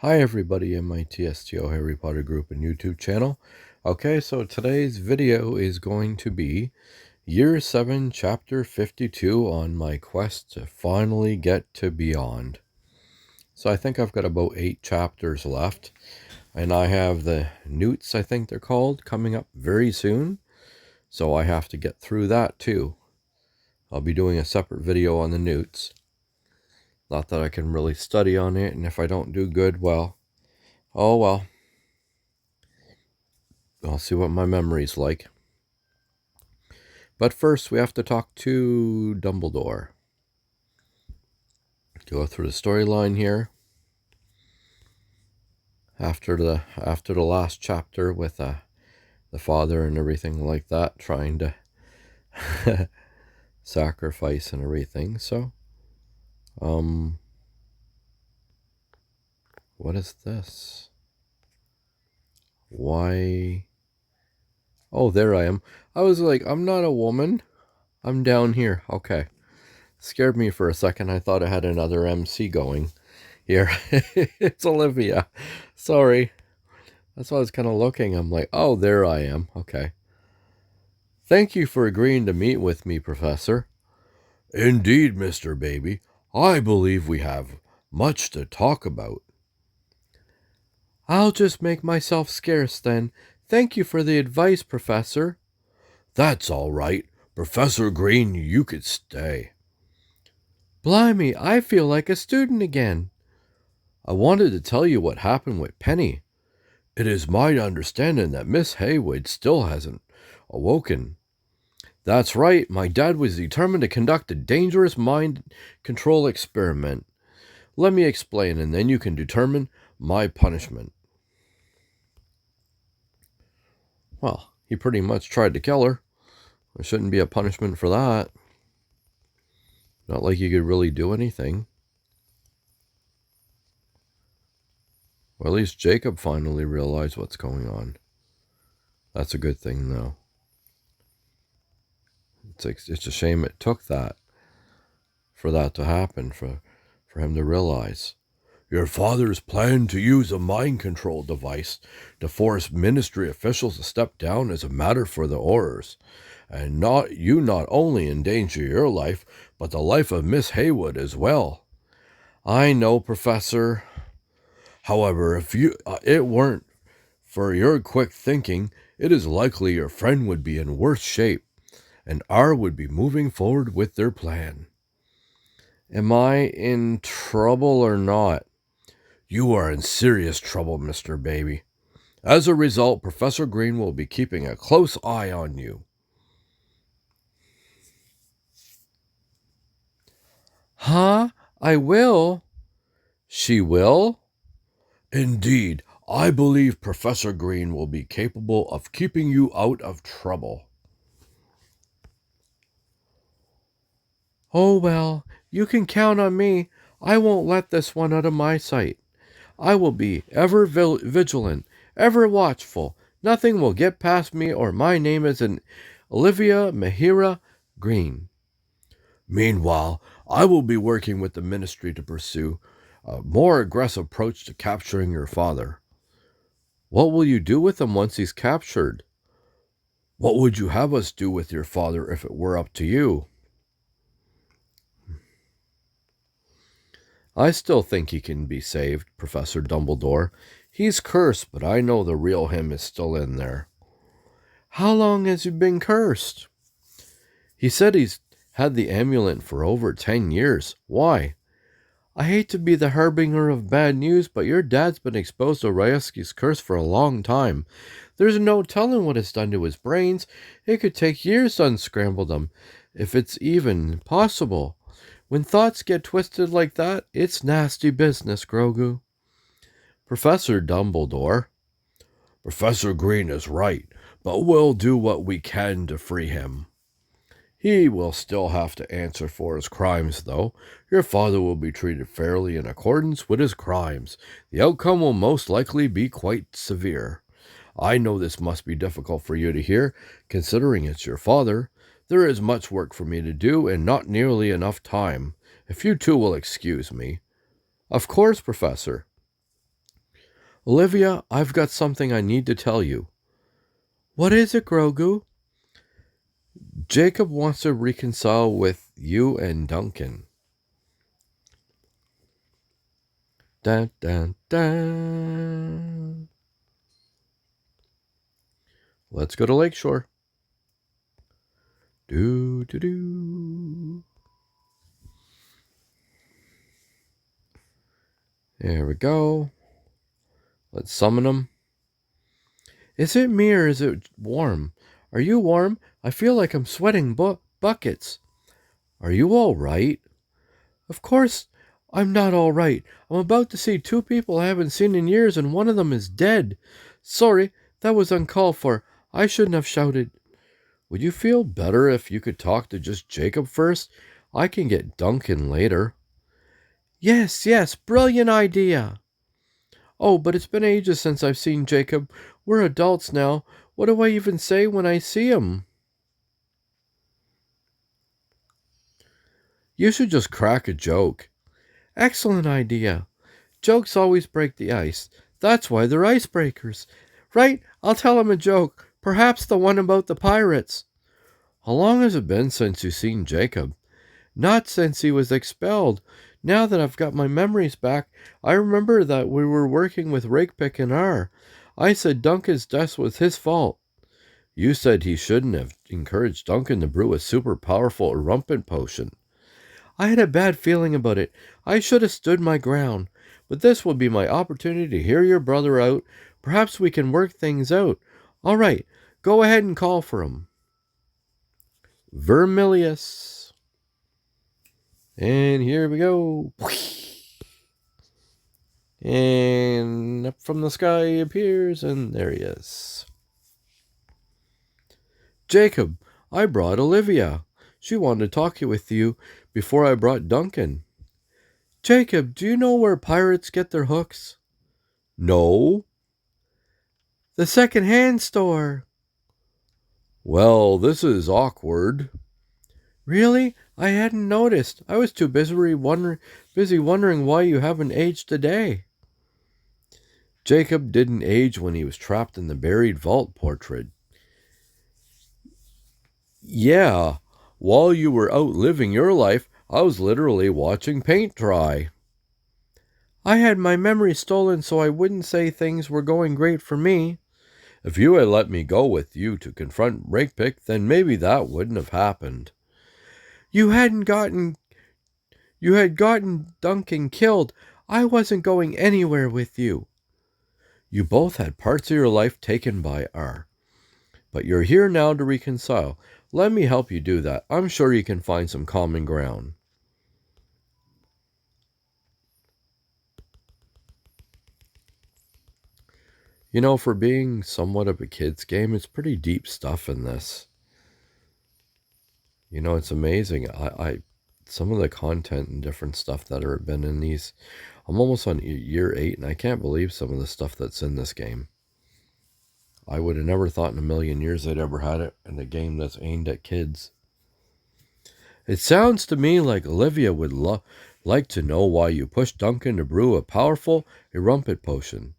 Hi everybody in my TSTO Harry Potter group and YouTube channel. Okay, so today's video is going to be Year 7, Chapter 52 on my quest to finally get to Beyond. So I think I've got about 8 chapters left, and I have the Newts, I think they're called, coming up very soon. So I have to get through that too. I'll be doing a separate video on the Newts. Not that I can really study on it, and if I don't do good, well, oh well. I'll see what my memory's like. But first, we have to talk to Dumbledore. Go through the storyline here. After the last chapter with the father and everything like that, trying to sacrifice and everything. So, what is this? Why? Oh, there I am. I was like, I'm not a woman. I'm down here. Okay. Scared me for a second. I thought I had another MC going here. It's Olivia. Sorry. That's why I was kind of looking. I'm like, oh, there I am. Okay. Thank you for agreeing to meet with me, Professor. Indeed, Mr. Baby. I believe we have much to talk about. I'll just make myself scarce then. Thank you for the advice, Professor. That's all right. Professor Green, you could stay. Blimey, I feel like a student again. I wanted to tell you what happened with Penny. It is my understanding that Miss Haywood still hasn't awoken. That's right, my dad was determined to conduct a dangerous mind control experiment. Let me explain, and then you can determine my punishment. Well, he pretty much tried to kill her. There shouldn't be a punishment for that. Not like you could really do anything. Well, at least Jacob finally realized what's going on. That's a good thing, though. It's a shame it took that for that to happen, for him to realize. Your father's plan to use a mind control device to force ministry officials to step down is a matter for the Aurors, and not only endanger your life, but the life of Miss Haywood as well. I know, Professor. However, if it weren't for your quick thinking, it is likely your friend would be in worse shape, and R would be moving forward with their plan. Am I in trouble or not? You are in serious trouble, Mr. Baby. As a result, Professor Green will be keeping a close eye on you. Huh? I will? She will? Indeed, I believe Professor Green will be capable of keeping you out of trouble. Oh, well, you can count on me. I won't let this one out of my sight. I will be ever vigilant, ever watchful. Nothing will get past me, or my name is Olivia Mahira Green. Meanwhile, I will be working with the ministry to pursue a more aggressive approach to capturing your father. What will you do with him once he's captured? What would you have us do with your father if it were up to you? I still think he can be saved, Professor Dumbledore. He's cursed, but I know the real him is still in there. How long has he been cursed? He said he's had the amulet for over 10 years. Why? I hate to be the harbinger of bad news, but your dad's been exposed to Ryaski's curse for a long time. There's no telling what it's done to his brains. It could take years to unscramble them, if it's even possible. When thoughts get twisted like that, it's nasty business, Grogu. Professor Dumbledore. Professor Green is right, but we'll do what we can to free him. He will still have to answer for his crimes, though. Your father will be treated fairly in accordance with his crimes. The outcome will most likely be quite severe. I know this must be difficult for you to hear, considering it's your father. There is much work for me to do, and not nearly enough time. If you two will excuse me. Of course, Professor. Olivia, I've got something I need to tell you. What is it, Grogu? Jacob wants to reconcile with you and Duncan. Dun, dun, dun. Let's go to Lakeshore. Do, do, do. There we go. Let's summon him. Is it me or is it warm? Are you warm? I feel like I'm sweating buckets. Are you all right? Of course, I'm not all right. I'm about to see two people I haven't seen in years, and one of them is dead. Sorry, that was uncalled for. I shouldn't have shouted. Would you feel better if you could talk to just Jacob first? I can get Duncan later. Yes, brilliant idea. Oh, but it's been ages since I've seen Jacob. We're adults now. What do I even say when I see him? You should just crack a joke. Excellent idea. Jokes always break the ice. That's why they're icebreakers. Right, I'll tell him a joke. Perhaps the one about the pirates. How long has it been since you've seen Jacob? Not since he was expelled. Now that I've got my memories back, I remember that we were working with Rakepick and R. I said Duncan's death was his fault. You said he shouldn't have encouraged Duncan to brew a super powerful erumpent potion. I had a bad feeling about it. I should have stood my ground. But this will be my opportunity to hear your brother out. Perhaps we can work things out. All right, go ahead and call for him. Vermilius. And here we go. And up from the sky appears, and there he is. Jacob, I brought Olivia. She wanted to talk with you before I brought Duncan. Jacob, do you know where pirates get their hooks? No. The second-hand store. Well, this is awkward. Really? I hadn't noticed. I was too busy wondering why you haven't aged today. Jacob didn't age when he was trapped in the buried vault portrait. Yeah, while you were out living your life, I was literally watching paint dry. I had my memory stolen so I wouldn't say things were going great for me. If you had let me go with you to confront Rakepick, then maybe that wouldn't have happened. You had gotten Duncan killed. I wasn't going anywhere with you. You both had parts of your life taken by R. But you're here now to reconcile. Let me help you do that. I'm sure you can find some common ground. You know, for being somewhat of a kid's game, it's pretty deep stuff in this. You know, it's amazing. Some of the content and different stuff that have been in these. I'm almost on year 8, and I can't believe some of the stuff that's in this game. I would have never thought in a million years I'd ever had it in a game that's aimed at kids. It sounds to me like Olivia would like to know why you pushed Duncan to brew a powerful erumpent potion.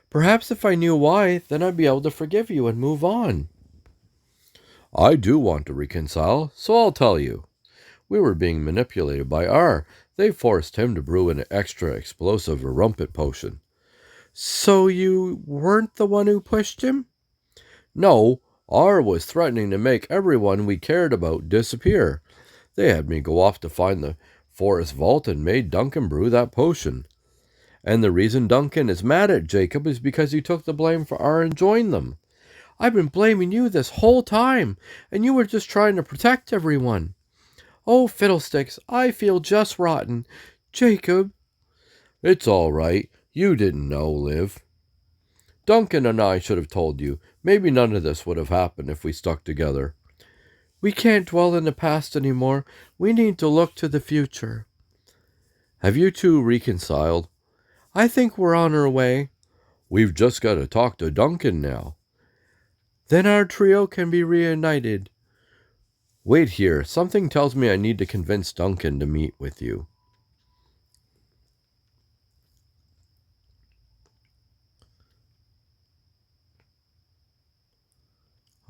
Perhaps if I knew why, then I'd be able to forgive you and move on. I do want to reconcile, so I'll tell you. We were being manipulated by R. They forced him to brew an extra explosive erumpent potion. So you weren't the one who pushed him? No, R was threatening to make everyone we cared about disappear. They had me go off to find the forest vault and made Duncan brew that potion. And the reason Duncan is mad at Jacob is because you took the blame for R and joined them. I've been blaming you this whole time, and you were just trying to protect everyone. Oh, fiddlesticks, I feel just rotten. Jacob. It's all right. You didn't know, Liv. Duncan and I should have told you. Maybe none of this would have happened if we stuck together. We can't dwell in the past anymore. We need to look to the future. Have you two reconciled? I think we're on our way. We've just got to talk to Duncan now. Then our trio can be reunited. Wait here. Something tells me I need to convince Duncan to meet with you.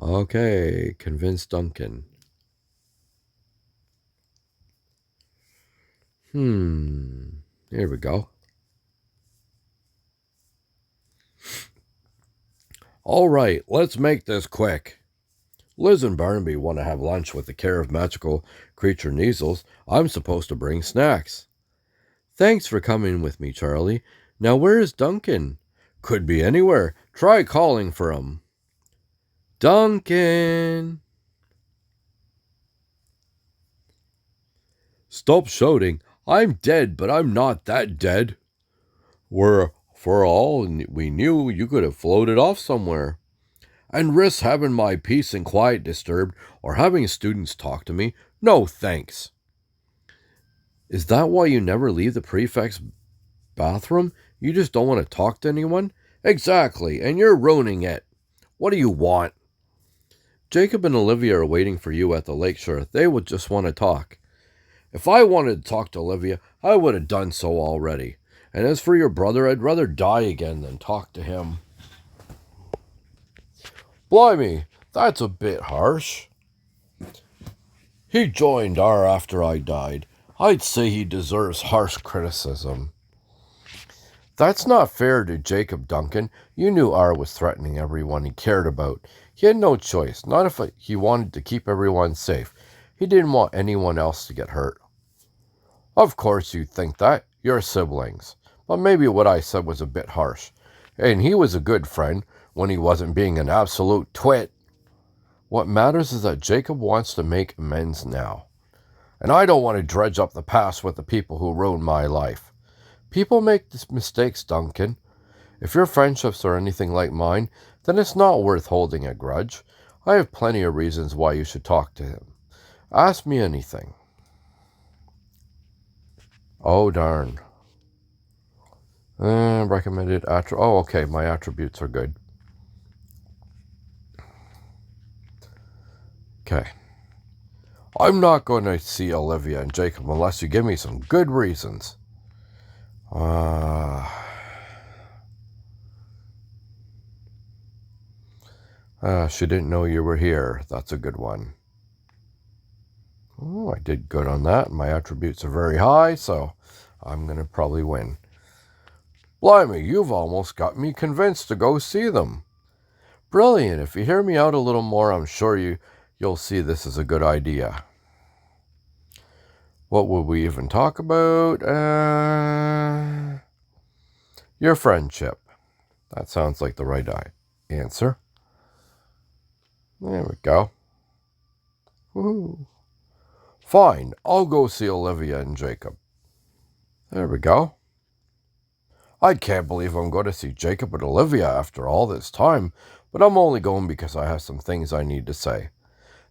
Okay, convince Duncan. Here we go. All right, let's make this quick. Liz and Barnaby want to have lunch with the care of magical creature Neasels. I'm supposed to bring snacks. Thanks for coming with me, Charlie. Now where is Duncan? Could be anywhere. Try calling for him. Duncan! Stop shouting. I'm dead, but I'm not that dead. For all we knew, you could have floated off somewhere. And risk having my peace and quiet disturbed or having students talk to me? No, thanks. Is that why you never leave the prefect's bathroom? You just don't want to talk to anyone? Exactly, and you're ruining it. What do you want? Jacob and Olivia are waiting for you at the lakeshore. They would just want to talk. If I wanted to talk to Olivia, I would have done so already. And as for your brother, I'd rather die again than talk to him. Blimey, that's a bit harsh. He joined R after I died. I'd say he deserves harsh criticism. That's not fair to Jacob, Duncan. You knew R was threatening everyone he cared about. He had no choice, not if he wanted to keep everyone safe. He didn't want anyone else to get hurt. Of course you think that. You're siblings. But maybe what I said was a bit harsh. And he was a good friend when he wasn't being an absolute twit. What matters is that Jacob wants to make amends now. And I don't want to dredge up the past with the people who ruined my life. People make mistakes, Duncan. If your friendships are anything like mine, then it's not worth holding a grudge. I have plenty of reasons why you should talk to him. Ask me anything. Oh, darn. Recommended oh, okay, my attributes are good. Okay. I'm not going to see Olivia and Jacob unless you give me some good reasons. She didn't know you were here. That's a good one. Oh, I did good on that. My attributes are very high, so I'm going to probably win. Blimey, you've almost got me convinced to go see them. Brilliant. If you hear me out a little more, I'm sure you'll see this is a good idea. What would we even talk about? Your friendship. That sounds like the right answer. There we go. Woohoo. Fine, I'll go see Olivia and Jacob. There we go. I can't believe I'm going to see Jacob and Olivia after all this time, but I'm only going because I have some things I need to say.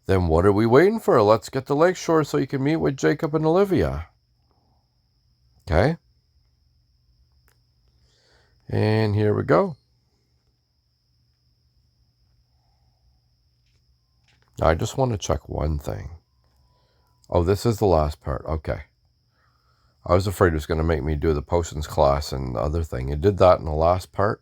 Then what are we waiting for? Let's get to Lakeshore so you can meet with Jacob and Olivia. Okay? And here we go. I just want to check one thing. Oh, this is the last part. Okay. I was afraid it was going to make me do the potions class and the other thing. It did that in the last part,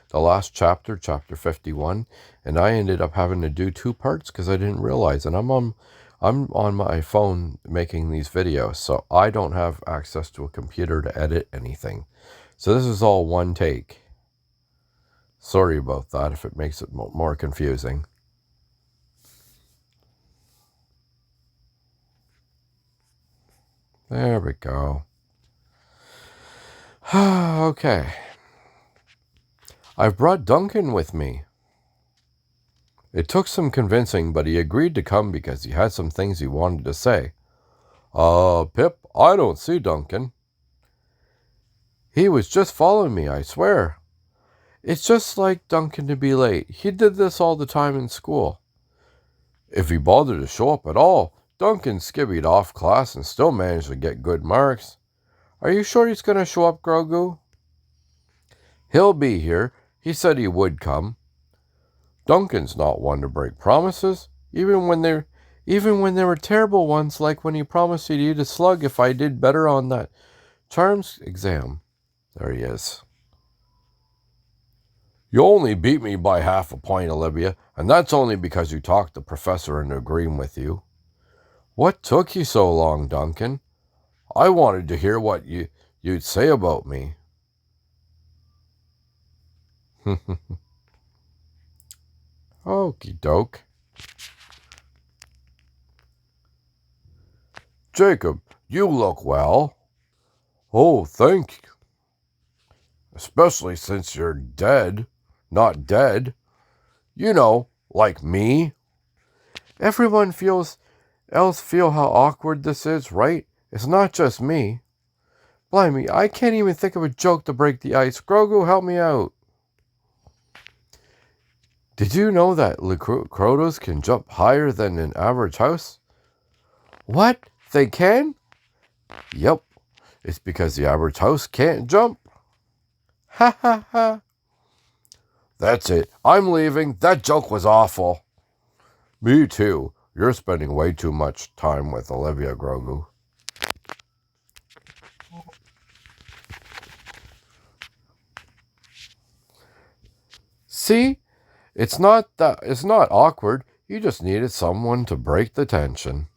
the last chapter, chapter 51, and I ended up having to do 2 parts because I didn't realize. And I'm on my phone making these videos, so I don't have access to a computer to edit anything. So this is all one take. Sorry about that if it makes it more confusing. There we go. Okay. I've brought Duncan with me. It took some convincing, but he agreed to come because he had some things he wanted to say. Pip, I don't see Duncan. He was just following me, I swear. It's just like Duncan to be late. He did this all the time in school. If he bothered to show up at all, Duncan skivvied off class and still managed to get good marks. Are you sure he's going to show up, Grogu? He'll be here. He said he would come. Duncan's not one to break promises, even when there were terrible ones, like when he promised he'd eat a slug if I did better on that charms exam. There he is. You only beat me by half a point, Olivia, and that's only because you talked the professor into agreeing with you. What took you so long, Duncan? I wanted to hear what you'd say about me. Okey doke. Jacob, you look well. Oh, thank you. Especially since you're dead. Not dead. You know, like me. Everyone else feel how awkward this is, right? It's not just me. Blimey, I can't even think of a joke to break the ice. Grogu, help me out. Did you know that Crotos can jump higher than an average house? What? They can? Yep. It's because the average house can't jump. Ha ha ha. That's it. I'm leaving. That joke was awful. Me too. You're spending way too much time with Olivia, Grogu. See? It's not awkward. You just needed someone to break the tension.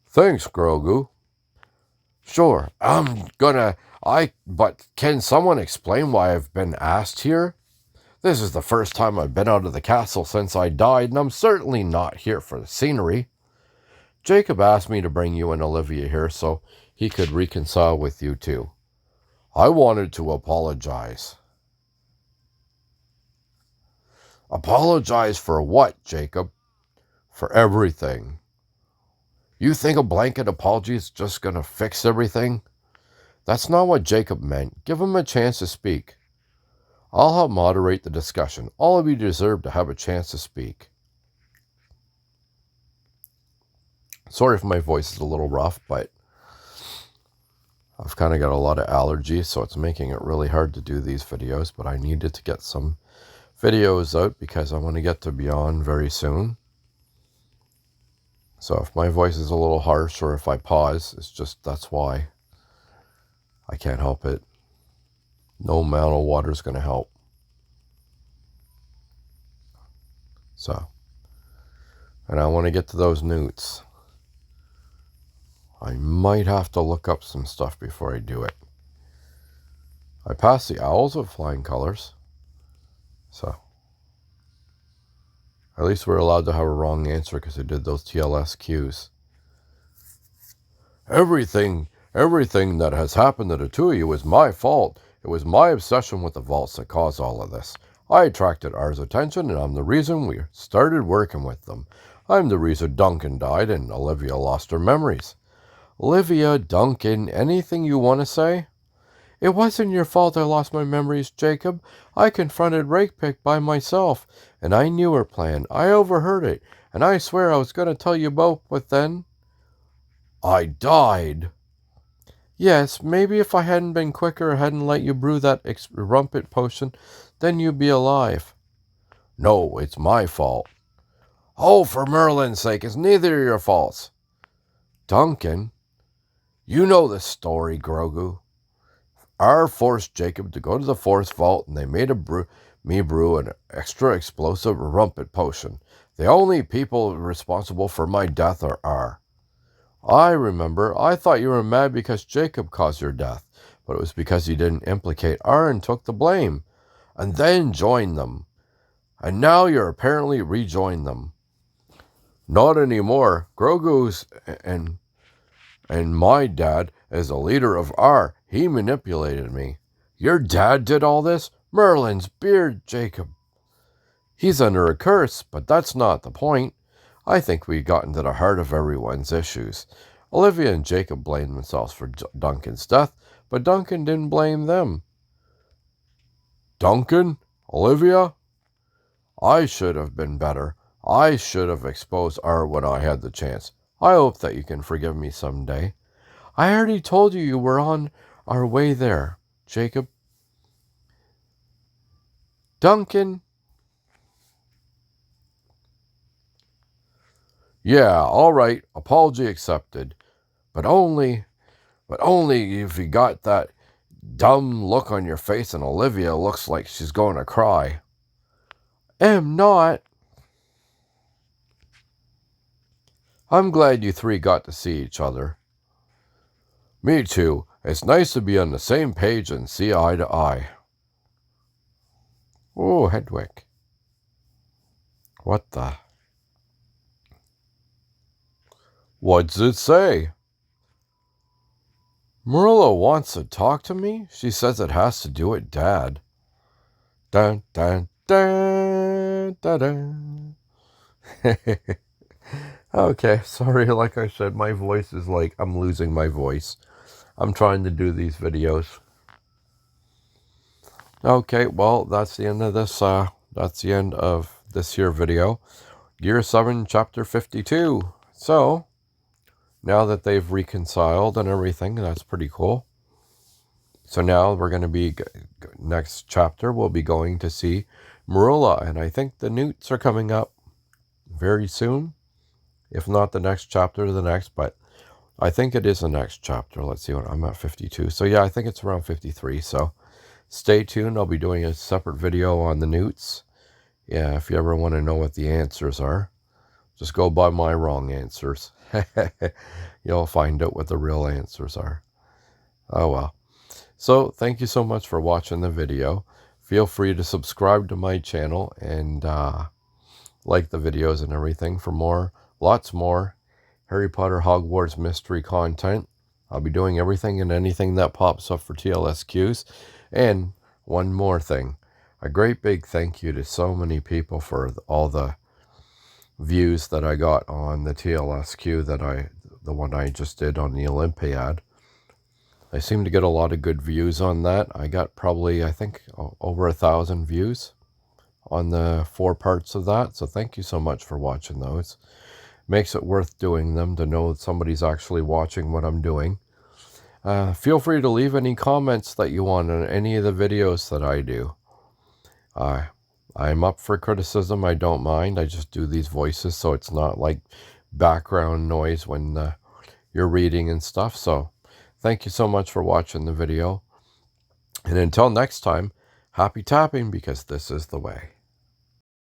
Thanks, Grogu. Sure, but can someone explain why I've been asked here? This is the first time I've been out of the castle since I died, and I'm certainly not here for the scenery. Jacob asked me to bring you and Olivia here so he could reconcile with you two. I wanted to apologize. Apologize for what, Jacob? For everything. You think a blanket apology is just going to fix everything? That's not what Jacob meant. Give him a chance to speak. I'll help moderate the discussion. All of you deserve to have a chance to speak. Sorry if my voice is a little rough, but I've kind of got a lot of allergies, so it's making it really hard to do these videos, but I needed to get some videos out because I want to get to Beyond very soon. So if my voice is a little harsh or if I pause, that's why. I can't help it. No amount of water is going to help. So, and I want to get to those newts. I might have to look up some stuff before I do it. I passed the owls with flying colors. So, at least we're allowed to have a wrong answer because I did those TLS cues. Everything that has happened to the two of you is my fault. It was my obsession with the vaults that caused all of this. I attracted R's attention, and I'm the reason we started working with them. I'm the reason Duncan died and Olivia lost her memories. Olivia, Duncan, anything you want to say? It wasn't your fault I lost my memories, Jacob. I confronted Rakepick by myself, and I knew her plan. I overheard it, and I swear I was going to tell you both, but then I died. Yes, maybe if I hadn't been quicker or hadn't let you brew that rumpet potion, then you'd be alive. No, it's my fault. Oh, for Merlin's sake, it's neither of your faults. Duncan, you know the story, Grogu. R forced Jacob to go to the Force Vault, and they made me brew an extra explosive rumpet potion. The only people responsible for my death are R. I remember. I thought you were mad because Jacob caused your death, but it was because you didn't implicate R and took the blame, and then joined them. And now you're apparently rejoined them. Not anymore. Grogu's and my dad is a leader of R. He manipulated me. Your dad did all this? Merlin's beard, Jacob. He's under a curse, but that's not the point. I think we've gotten to the heart of everyone's issues. Olivia and Jacob blamed themselves for Duncan's death, but Duncan didn't blame them. Duncan? Olivia? I should have been better. I should have exposed R when I had the chance. I hope that you can forgive me someday. I already told you were on our way there, Jacob. Duncan. Yeah, all right. Apology accepted. But only if you got that dumb look on your face, and Olivia looks like she's going to cry. Am not. I'm glad you three got to see each other. Me too. It's nice to be on the same page and see eye to eye. Oh, Hedwig. What the? What's it say? Marilla wants to talk to me? She says it has to do with Dad. Dun, dun, dun, dun, dun. Okay, sorry, like I said, my voice is like, I'm losing my voice. I'm trying to do these videos. Okay, well, that's the end of this, here video. Year 7, Chapter 52. So, now that they've reconciled and everything, that's pretty cool. So now we're going to be, next chapter, we'll be going to see Marilla. And I think the Newts are coming up very soon. If not the next chapter, the next. But I think it is the next chapter. Let's see what I'm at 52. So yeah, I think it's around 53. So stay tuned. I'll be doing a separate video on the Newts. Yeah, if you ever want to know what the answers are, just go by my wrong answers. You'll find out what the real answers are. Oh well. So thank you so much for watching the video. Feel free to subscribe to my channel and like the videos and everything for more, lots more Harry Potter Hogwarts Mystery content. I'll be doing everything and anything that pops up for TLSQs. And one more thing. A great big thank you to so many people for all the views that I got on the TLSQ the one I just did on the Olympiad. I seem to get a lot of good views on that. I got probably, I think, over 1,000 views on the 4 parts of that. So thank you so much for watching those. Makes it worth doing them to know that somebody's actually watching what I'm doing. Feel free to leave any comments that you want on any of the videos that I do. I'm up for criticism. I don't mind. I just do these voices so it's not like background noise when you're reading and stuff. So thank you so much for watching the video. And until next time, happy tapping, because this is the way.